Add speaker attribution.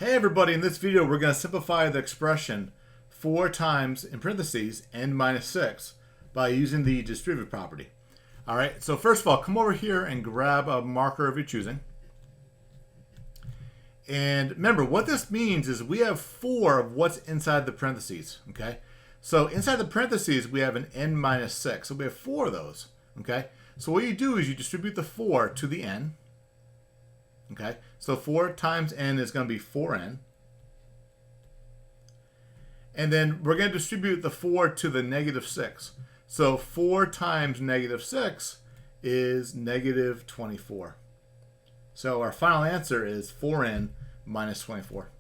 Speaker 1: Hey everybody, in this video we're going to simplify the expression 4 times, in parentheses, n minus 6 by using the distributive property. Alright, so first of all, come over here and grab a marker of your choosing. And remember, what this means is we have 4 of what's inside the parentheses, okay? So inside the parentheses we have an n minus 6, so we have 4 of those, okay? So what you do is you distribute the 4 to the n. Okay, so 4 times n is going to be 4n. And then we're going to distribute the 4 to the negative 6. So 4 times negative 6 is negative 24. So our final answer is 4n minus 24.